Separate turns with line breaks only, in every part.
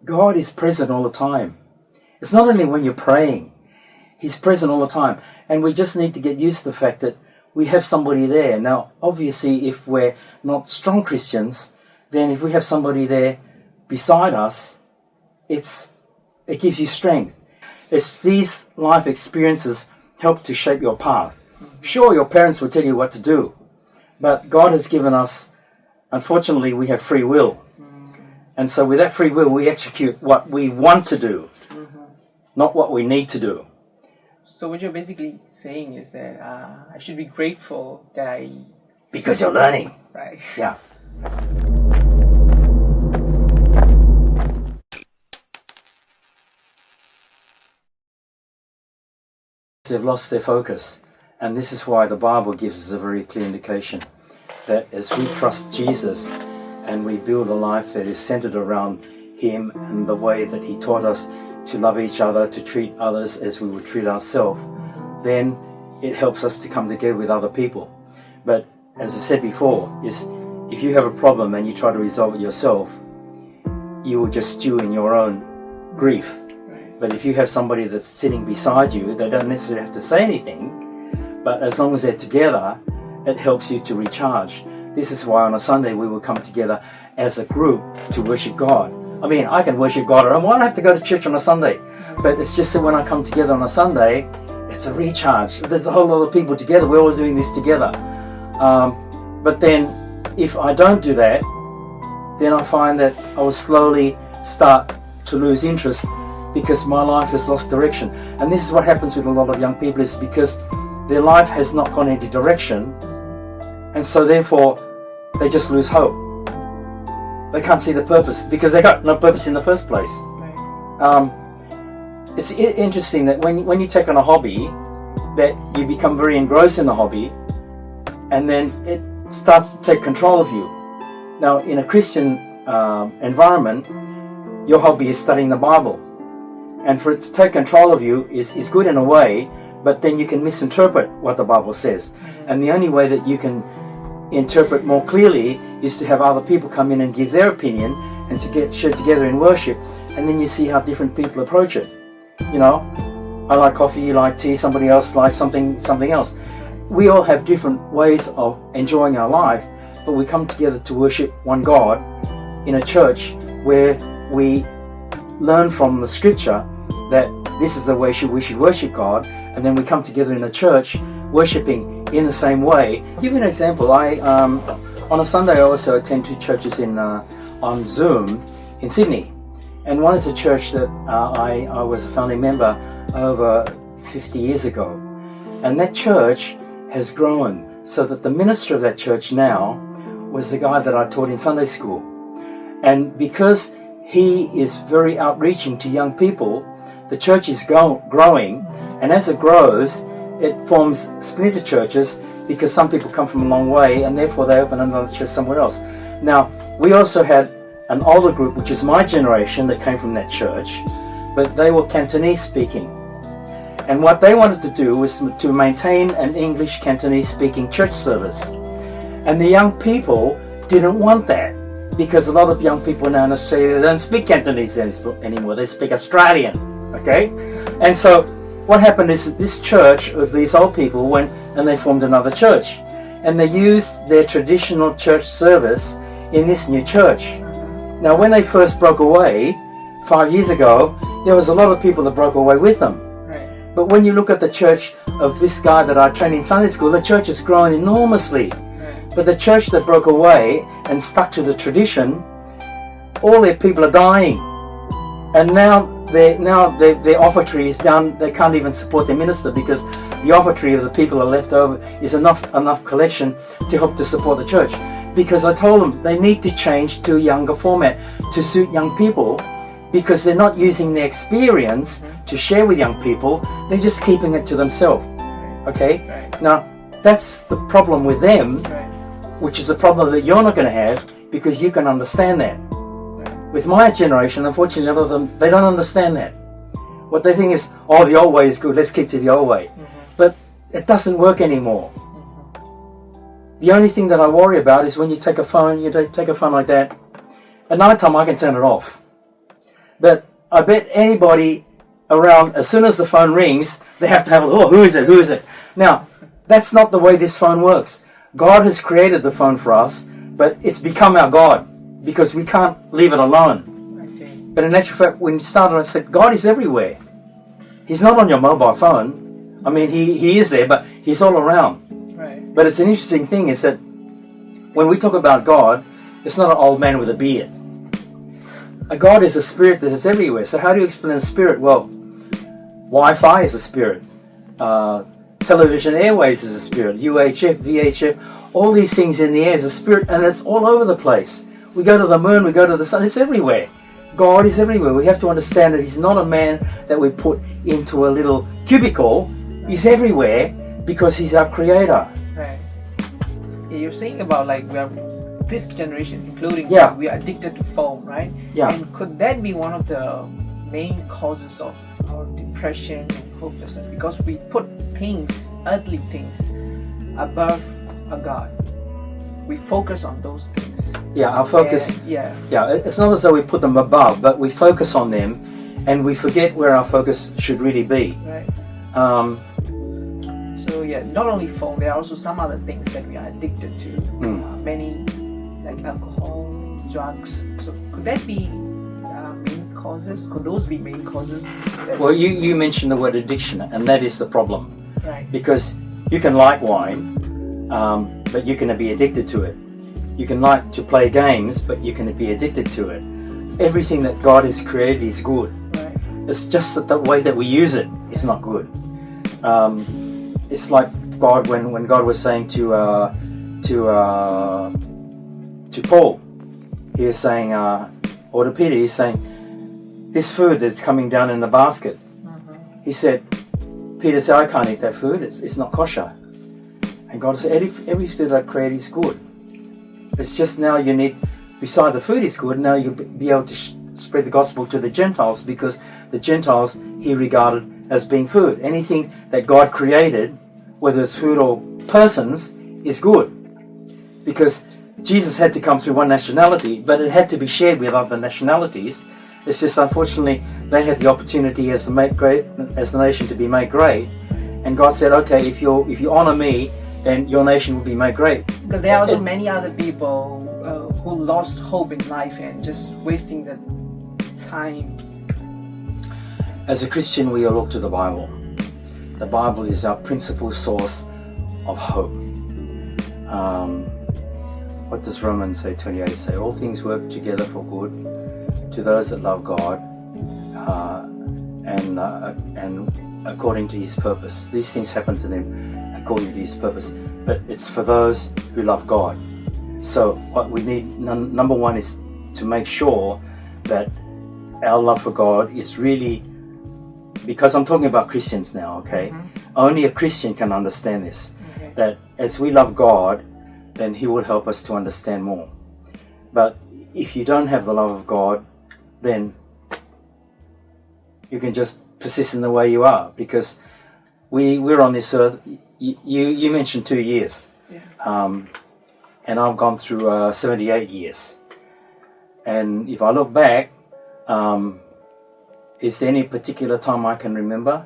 God is present all the time. It's not only when you're praying. He's present all the time. And we just need to get used to the fact that we have somebody there. Now, obviously, if we're not strong Christians, then if we have somebody there beside us, it gives you strength. It's these life experiences help to shape your path. Sure, your parents will tell you what to do, but God has given us, unfortunately, we have free will. And so with that free will, we execute what we want to do, not what we need to do.
So what you're basically saying is that I should be grateful that
Because you're learning.
Right.
Yeah. They've lost their focus. And this is why the Bible gives us a very clear indication that as we trust Jesus and we build a life that is centered around Him and the way that He taught us to love each other, to treat others as we would treat ourselves, then it helps us to come together with other people. But as I said before, is if you have a problem and you try to resolve it yourself, you will just stew in your own grief. But if you have somebody that's sitting beside you, they don't necessarily have to say anything, but as long as they're together, it helps you to recharge. This is why on a Sunday we will come together as a group to worship God. I mean, I can worship God, I don't have to go to church on a Sunday, but it's just that when I come together on a Sunday, it's a recharge. There's a whole lot of people together, we're all doing this together. But then, if I don't do that, then I find that I will slowly start to lose interest because my life has lost direction. And this is what happens with a lot of young people, is because their life has not gone into direction, and so therefore they just lose hope. They can't see the purpose because they got no purpose in the first place. It's interesting that when you take on a hobby, that you become very engrossed in the hobby, and then it starts to take control of you. Now, in a Christian environment, your hobby is studying the Bible. And for it to take control of you is good in a way, but then you can misinterpret what the Bible says. And the only way that you can interpret more clearly is to have other people come in and give their opinion and to get shared together in worship, and then you see how different people approach it. You know, I like coffee, you like tea, somebody else likes something else. We all have different ways of enjoying our life, but we come together to worship one God in a church where we learn from the scripture that this is the way we should worship God, and then we come together in a church worshiping in the same way. I'll give you an example. On a Sunday I also attend two churches on Zoom in Sydney, and one is a church that I was a founding member over 50 years ago, and that church has grown so that the minister of that church now was the guy that I taught in Sunday school. And because he is very outreaching to young people, the church is growing, and as it grows, it forms splinter churches because some people come from a long way and therefore they open another church somewhere else. Now, we also had an older group, which is my generation, that came from that church, but they were Cantonese speaking. And what they wanted to do was to maintain an English Cantonese speaking church service. And the young people didn't want that, because a lot of young people now in Australia don't speak Cantonese anymore, they speak Australian, okay? And so what happened is that this church of these old people went and they formed another church, and they used their traditional church service in this new church. Now, when they first broke away 5 years ago, there was a lot of people that broke away with them. But when you look at the church of this guy that I trained in Sunday school, the church has grown enormously. But the church that broke away and stuck to the tradition, all their people are dying. And now their offertory is down. They can't even support their minister because the offertory of the people that are left over is enough collection to help to support the church. Because I told them they need to change to a younger format to suit young people, because they're not using their experience to share with young people, they're just keeping it to themselves. Okay? Now, that's the problem with them, which is a problem that you're not going to have, because you can understand that. With my generation, unfortunately, a lot of them, they don't understand that. What they think is, oh, the old way is good, let's keep to the old way. But it doesn't work anymore. The only thing that I worry about is when you take a phone, like that. At night time, I can turn it off. But I bet anybody around, as soon as the phone rings, they have to have a look. Oh, who is it? Who is it? Now, that's not the way this phone works. God has created the phone for us, but it's become our God because we can't leave it alone.
I see.
But in actual fact, when you started, I said, God is everywhere. He's not on your mobile phone. I mean, he is there, but he's all around.
Right.
But it's an interesting thing is that when we talk about God, it's not an old man with a beard. A God is a spirit that is everywhere. So how do you explain a spirit? Well, Wi-Fi is a spirit. Television airwaves is a spirit. UHF, VHF, all these things in the air is a spirit, and it's all over the place. We go to the moon, we go to the sun, it's everywhere. God is everywhere. We have to understand that he's not a man that we put into a little cubicle. He's everywhere because he's our creator.
Right. Yeah, you're saying about like we are this generation, including
Yeah.
we are addicted to phone, right?
Yeah.
And could that be one of the main causes of our depression and hopelessness? Because we put things, earthly things, above a God. We focus on those things.
Yeah, our focus.
And, yeah.
Yeah, it's not as though we put them above, but we focus on them, and we forget where our focus should really be.
Right.
Um,
So yeah, not only phone, there are also some other things that we are addicted to. Many like alcohol, drugs. So could that be main causes? Could those be main causes?
well, you mentioned the word addiction, and that is the problem.
Right.
Because you can like wine, but you can be addicted to it. You can like to play games, but you can be addicted to it. Everything that God has created is good.
Right.
It's just that the way that we use it is not good. It's like God when God was saying to Paul, he was saying, or to Peter, he's saying, this food that's coming down in the basket. He said, Peter said, I can't eat that food. It's not kosher. And God said, everything that I create is good. It's just now you need, beside the food is good, now you'll be able to spread the gospel to the Gentiles, because the Gentiles he regarded as being food. Anything that God created, whether it's food or persons, is good. Because Jesus had to come through one nationality, but it had to be shared with other nationalities. It's just unfortunately they had the opportunity as the nation to be made great, and God said, okay, if you honor me, then your nation will be made great.
Because there are also many other people who lost hope in life and just wasting the time.
As a Christian, we all look to the Bible. The Bible is our principal source of hope. What does Romans 8:28 say? All things work together for good to those that love God and according to his purpose. These things happen to them according to his purpose, but it's for those who love God. So what we need, number one, is to make sure that our love for God is really, because I'm talking about Christians now, okay? Only a Christian can understand this.
Okay.
That as we love God, then he will help us to understand more. But if you don't have the love of God, then you can just persist in the way you are, because we're on this earth. You mentioned 2 years, and I've gone through 78 years. And if I look back, is there any particular time I can remember?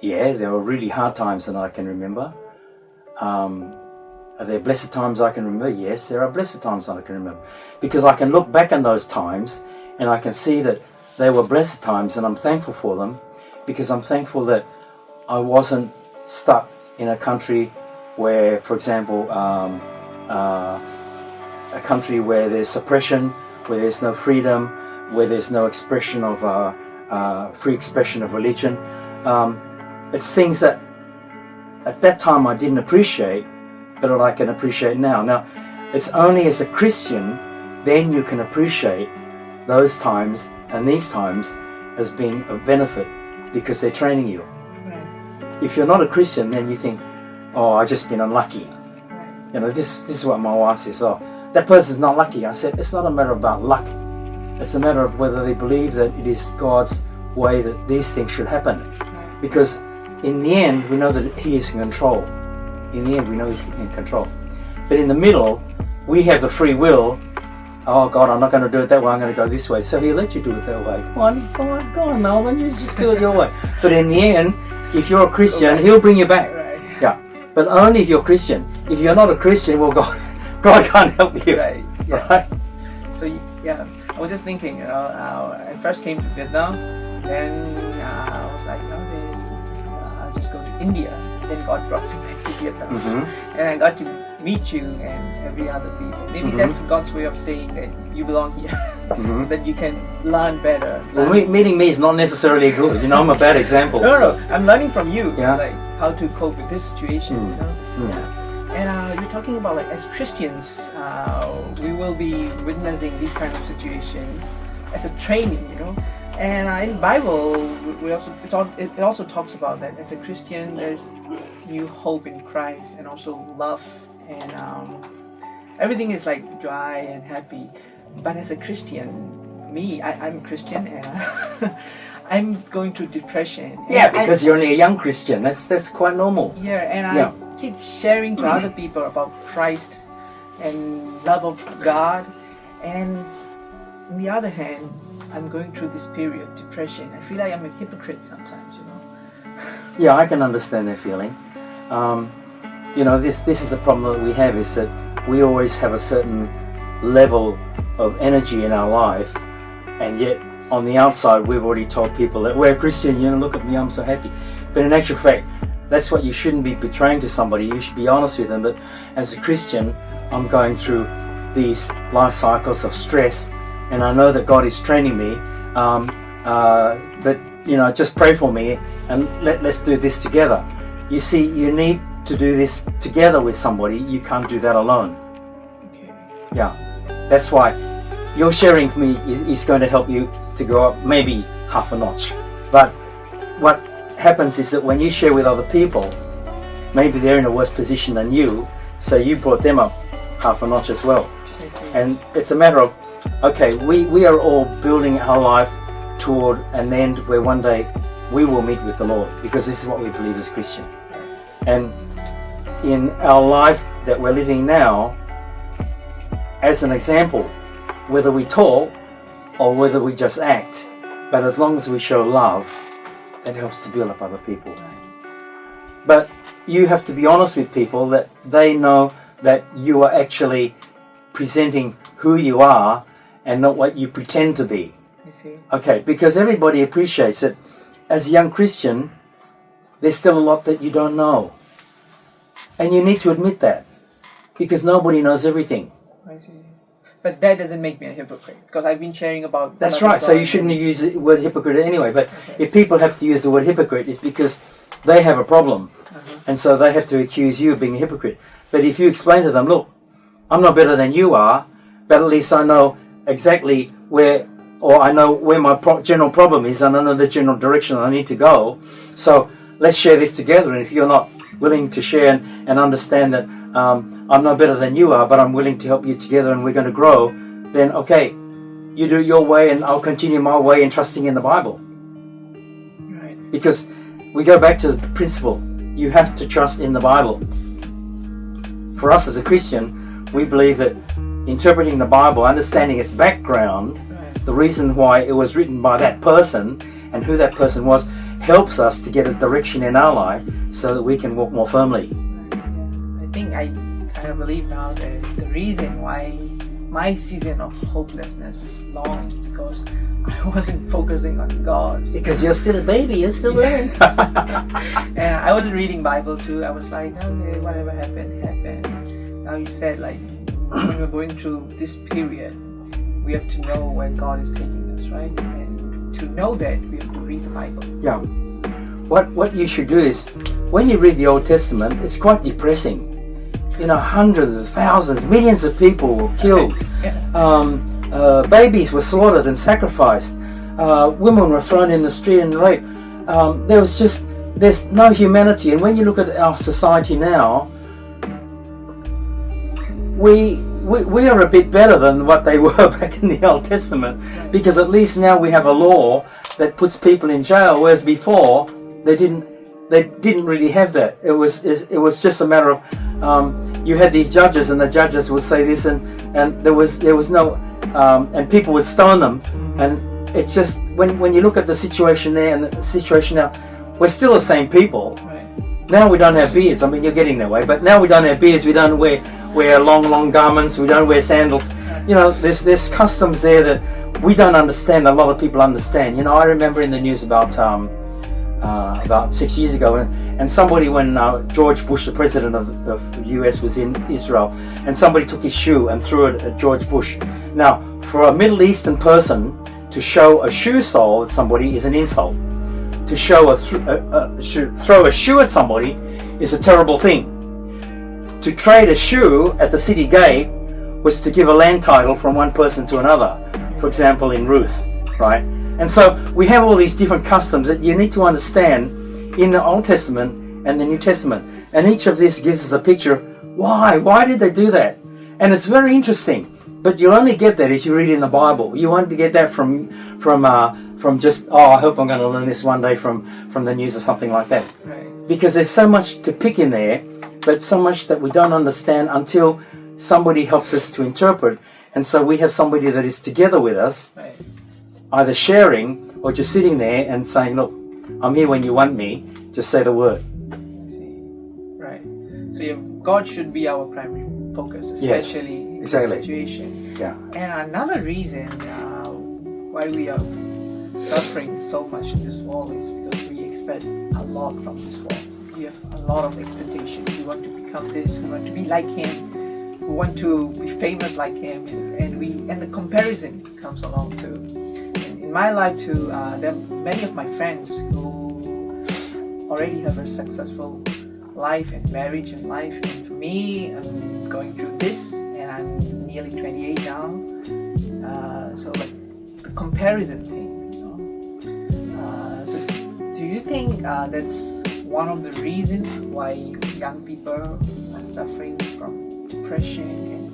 Yeah, there were really hard times that I can remember. Are there blessed times I can remember? Yes, there are blessed times that I can remember. Because I can look back on those times and I can see that they were blessed times, and I'm thankful for them, because I'm thankful that I wasn't stuck in a country where, for example, a country where there's suppression, where there's no freedom, where there's no expression of free expression of religion. It's things that at that time I didn't appreciate, but that I can appreciate now. Now, it's only as a Christian then you can appreciate those times and these times as being of benefit, because they're training you.
Right.
If you're not a Christian, then you think, oh, I've just been unlucky. You know, this is what my wife says. Oh, that person's not lucky. I said, it's not a matter about luck. It's a matter of whether they believe that it is God's way that these things should happen. Because in the end, we know that he is in control. In the end, we know he's in control. But in the middle, we have the free will oh God, I'm not going to do it that way, I'm going to go this way. So He'll let you do it that way. Go on, Melvin, you just do it your way. But in the end, if you're a Christian, He'll bring you back.
Right.
Yeah. But only if you're a Christian. If you're not a Christian, well, God can't help you.
Right. Yeah.
Right?
So yeah, I was just thinking, I first came to Vietnam, then I was like, okay, I'll just go to India. Then God brought me back to Vietnam, and I got to meet you and every other people. Maybe that's God's way of saying that you belong here, so that you can learn better.
Well, meeting me is not necessarily good. You know, I'm a bad example.
No, I'm learning from you,
Yeah.
like how to cope with this situation. You know? Yeah. And you're talking about, like, as Christians, we will be witnessing this kind of situation as a training, you know. And in the Bible, it also talks about that as a Christian, there's new hope in Christ, and also love, and everything is like dry and happy. But as a Christian, I'm a Christian, and I'm going through depression.
Yeah, because you're only a young Christian. That's quite normal.
Yeah, and I keep sharing to other people about Christ and love of God, and on the other hand, I'm going through this period, depression. I feel like I'm a hypocrite sometimes, you know.
Yeah, I can understand that feeling. You know, this is a problem that we have, is that we always have a certain level of energy in our life, and yet on the outside we've already told people that we're Christian, you know, look at me, I'm so happy. But in actual fact, that's what you shouldn't be betraying to somebody. You should be honest with them that as a Christian, I'm going through these life cycles of stress, and I know that God is training me, but you know, just pray for me, and let's do this together. You see, you need to do this together with somebody. You can't do that alone.
Okay.
Yeah, that's why your sharing me is going to help you to go up maybe half a notch. But what happens is that when you share with other people, maybe they're in a worse position than you, so you brought them up half a notch as well. And it's a matter of, okay, we are all building our life toward an end where one day we will meet with the Lord, because this is what we believe as a Christian. And in our life that we're living now, as an example, whether we talk or whether we just act, but as long as we show love, that helps to build up other people. But you have to be honest with people, that they know that you are actually presenting who you are and not what you pretend to be.
I see.
Okay, because everybody appreciates it. As a young Christian, there's still a lot that you don't know. And you need to admit that, because nobody knows everything.
I see. But that doesn't make me a hypocrite, because I've been sharing about...
That's right, so you shouldn't use the word hypocrite anyway. But if people have to use the word hypocrite, it's because they have a problem. And so they have to accuse you of being a hypocrite. But if you explain to them, look, I'm not better than you are, but at least I know exactly where, or I know where my general problem is, and I know the general direction I need to go. So let's share this together. And if you're not willing to share and understand that I'm no better than you are, but I'm willing to help you together and we're going to grow, then okay, you do it your way and I'll continue my way in trusting in the Bible.
Right.
Because we go back to the principle, you have to trust in the Bible. For us as a Christian, we believe that interpreting the Bible, understanding its background, the reason why it was written by that person and who that person was, helps us to get a direction in our life so that we can walk more firmly.
I think I kind of believe now that the reason why my season of hopelessness is long, because I wasn't focusing on God.
Because you're still a baby, you're still learning.
And I wasn't reading Bible too. I was like, okay, whatever happened, happened. Now you said, like, when we're going through this period, we have to know where God is taking us, right? And to know that, we have to read the Bible.
Yeah. What you should do is, when you read the Old Testament, it's quite depressing. You know, hundreds, thousands, millions of people were killed. Babies were slaughtered and sacrificed. Women were thrown in the street and raped. There's no humanity. And when you look at our society now, we are a bit better than what they were back in the Old Testament, because at least now we have a law that puts people in jail, whereas before they didn't really have that. It was just a matter of you had these judges, and the judges would say this, and there was no and people would stone them. And it's just, when you look at the situation there and the situation now, we're still the same people.
Right.
Now we don't have beards. I mean, you're getting that way, but now we don't have beards. We don't wear long garments. We don't wear sandals. You know, there's customs there that we don't understand. A lot of people understand. You know, I remember in the news about 6 years ago, and somebody, when George Bush, the president of the US, was in Israel, and somebody took his shoe and threw it at George Bush. Now, for a Middle Eastern person to show a shoe sole at somebody is an insult. To show throw a shoe at somebody is a terrible thing. To trade a shoe at the city gate was to give a land title from one person to another. For example, in Ruth, right? And so we have all these different customs that you need to understand in the Old Testament and the New Testament. And each of this gives us a picture. Why did they do that? And it's very interesting. But you'll only get that if you read in the Bible. You won't get that from just, I hope I'm going to learn this one day from the news or something like that.
Right.
Because there's so much to pick in there, but so much that we don't understand until somebody helps us to interpret. And so we have somebody that is together with us,
Right.
either sharing or just sitting there and saying, look, I'm here when you want me, just say the word.
I see. Right. So God should be our primary focus, especially in this situation.
Yeah.
And another reason why we are suffering so much in this world is because we expect a lot from this world. We have a lot of expectations. We want to become this, we want to be like Him, we want to be famous like Him, and the comparison comes along too. And in my life too, there are many of my friends who already have a successful life and marriage and life, and for me, I'm going through this, and I'm nearly 28 now. So like the comparison thing, you know. So do you think that's one of the reasons why young people are suffering from depression and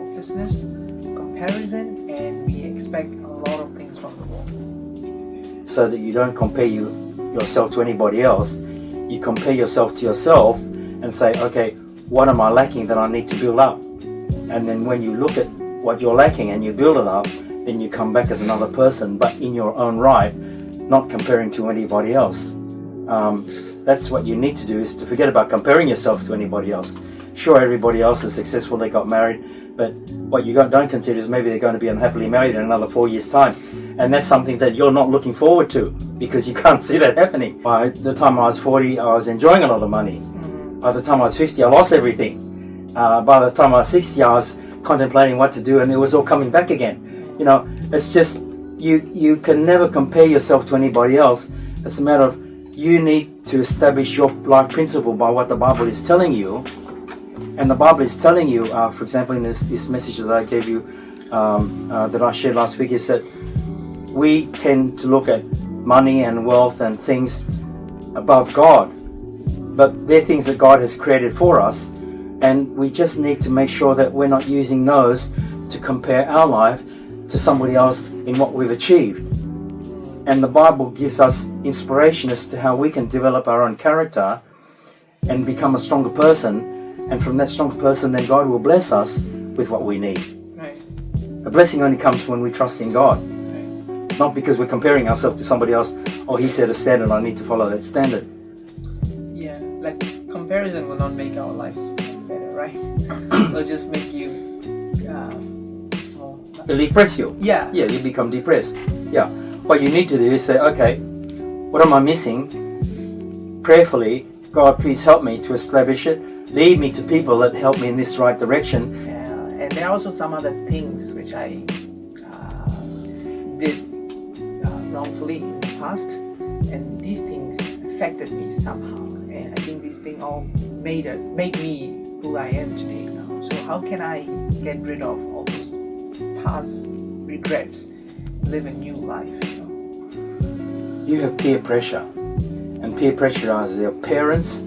hopelessness, comparison, and we expect a lot of things from the world?
So that you don't compare yourself to anybody else. You compare yourself to yourself and say, okay, what am I lacking that I need to build up? And then when you look at what you're lacking and you build it up, then you come back as another person, but in your own right, not comparing to anybody else. That's what you need to do, is to forget about comparing yourself to anybody else. Sure, everybody else is successful, they got married, but what you don't consider is maybe they're going to be unhappily married in another 4 years' time. And that's something that you're not looking forward to, because you can't see that happening. By the time I was 40, I was enjoying a lot of money. By the time I was 50, I lost everything. By the time I was 60, I was contemplating what to do, and it was all coming back again. You know, it's just, you can never compare yourself to anybody else. It's a matter of, you need to establish your life principle by what the Bible is telling you. And the Bible is telling you, for example, in this message that I gave you, that I shared last week, is that we tend to look at money and wealth and things above God. But they're things that God has created for us, and we just need to make sure that we're not using those to compare our life to somebody else in what we've achieved. And the Bible gives us inspiration as to how we can develop our own character and become a stronger person, and from that stronger person, then God will bless us with what we need.
Right.
The blessing only comes when we trust in God. Not because we're comparing ourselves to somebody else. Oh, he set a standard, I need to follow that standard.
Yeah, like comparison will not make our lives better, right? It'll just make you
It'll depress you.
Yeah,
you become depressed. Yeah. What you need to do is say, okay, what am I missing? Prayerfully, God, please help me to establish it. Lead me to people that help me in this right direction.
And there are also some other things which I did wrongfully in the past, and these things affected me somehow, and I think these things all made me who I am today now. So how can I get rid of all those past regrets, live a new life, you know?
You have peer pressure, and peer pressure is your parents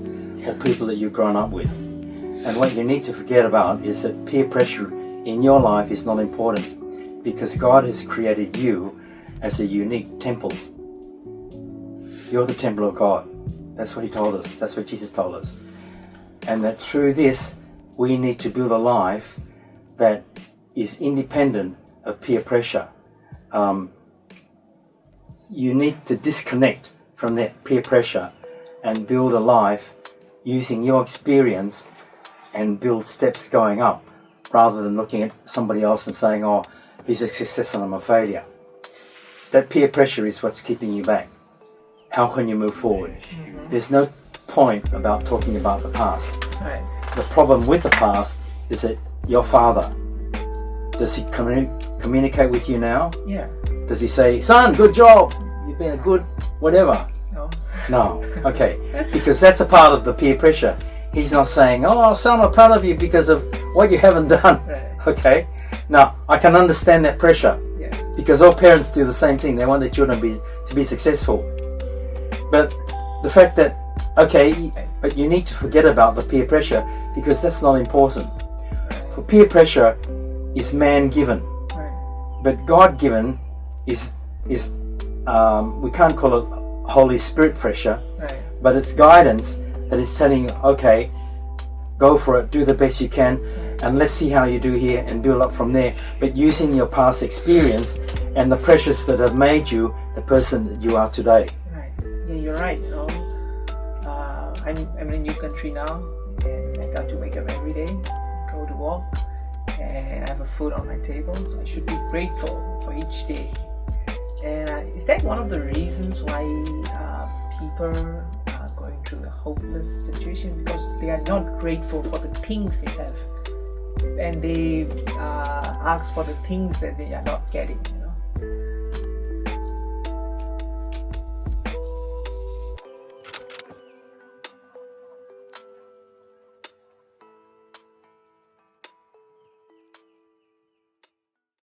or people that you've grown up with. And what you need to forget about is that peer pressure in your life is not important, because God has created you as a unique temple. You're the temple of God. That's what He told us. That's what Jesus told us. And that through this, we need to build a life that is independent of peer pressure. You need to disconnect from that peer pressure and build a life using your experience and build steps going up, rather than looking at somebody else and saying, oh, he's a success and I'm a failure. That peer pressure is what's keeping you back. How can you move forward? There's no point about talking about the past.
Right.
The problem with the past is that your father, does he communicate with you now?
Yeah.
Does he say, son, good job, you've been a good whatever?
No.
No. Okay. Because that's a part of the peer pressure. He's not saying, oh, son, I'm proud of you because of what you haven't done.
Right.
Okay. Now, I can understand that pressure.
Yeah.
Because all parents do the same thing. They want their children to be successful. But the fact that, okay, but you need to forget about the peer pressure, because that's not important. For peer pressure is man-given.
Right.
But God-given is we can't call it Holy Spirit pressure,
Right.
but it's guidance that is telling you, okay, go for it, do the best you can, and let's see how you do here and build up from there. But using your past experience and the pressures that have made you the person that you are today.
Right. Yeah, you're right. You know, I'm in a new country now, and I got to wake up every day, go to work, and I have a food on my table. So I should be grateful for each day. And is that one of the reasons why people are going through a hopeless situation? Because they are not grateful for the things they have, and they ask for the things that they are not getting. You know.